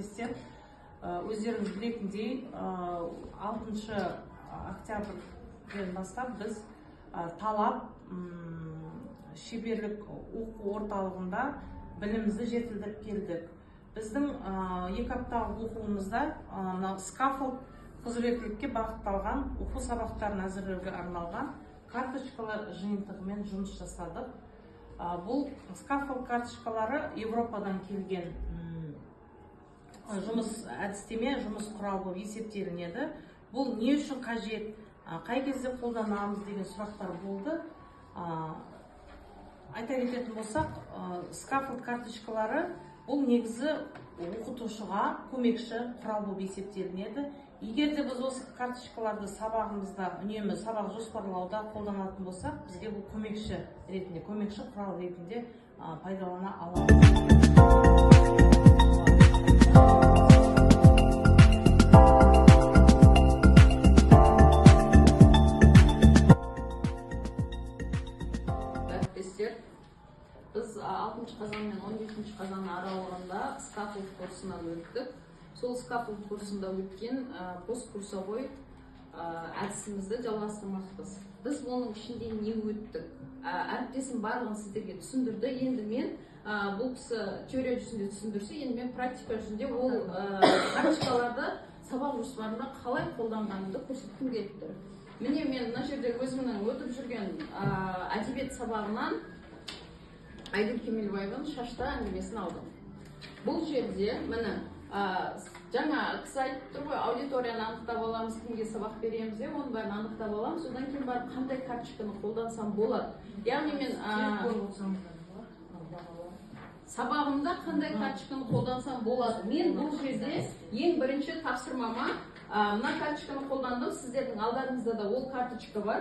әріптестер, өздеріңіз білетіндей 6 октябрьден бастап біз талап шеберлік оқу орталығында білімімізді жетілдіріп келдік. Біздің 2 апталық оқуымызда скаффолд құзыреттілікке бағытталған оқу сабақтарын әзірлеуге арналған карточкалар жиынтығымен жұмыс жасадық. Бұл скаффолд карточкалары Европадан келген жұмыс әдістеме, жұмыс құралы болып есептелінеді. Бұл не үшін қажет, қай кезде қолданамыз деген сұрақтар болды. Айта кететін болсақ, скаффолд карточкалары бұл негізі оқытушыға көмекші құрал болып есептелінеді. Егер де біз осы карточкаларды сабағымызда үнемі сабақ жоспарлауда қолданатын болсақ, бізге бұл көмекші құрал ретінде пайдалана аламыз. Біз 6 қазан мен 15 қазан аралығында скаффолд курсынан өттік. Сол скаффолд курсында өткен посткурсовой әдісімізді жалғастырмақпыз. Біз оның ішінде не өттік? Әріптесім барлығын сіздерге түсіндірді. Енді мен бұл кісі теория жүзінде түсіндірсе, енді мен практика жүзінде ол практикаларды сабақ жоспарында қалай қолданғанымды көрсеткім келіп тұр. Міне мен мына жерде өзімнің өтіп жүрген әдебиет сабағынан Айгүл Кемелбаеваның шашта әңгімесін алдым. Бұл жерде міне жаңа кісі айтып тұр ғой, аудиторияны анықтап аламыз, кімге сабақ береміз, оның бәрін анықтап аламыз, содан кейін барып қандай карточканы қолдансам болады. Яғни мен сабағымда қандай карточканы қолдансам болады. Мен бұл жерде ең бірінші тапсырмама мына карточканы қолдандым. Сіздердің алдарыңызда да ол карточка бар.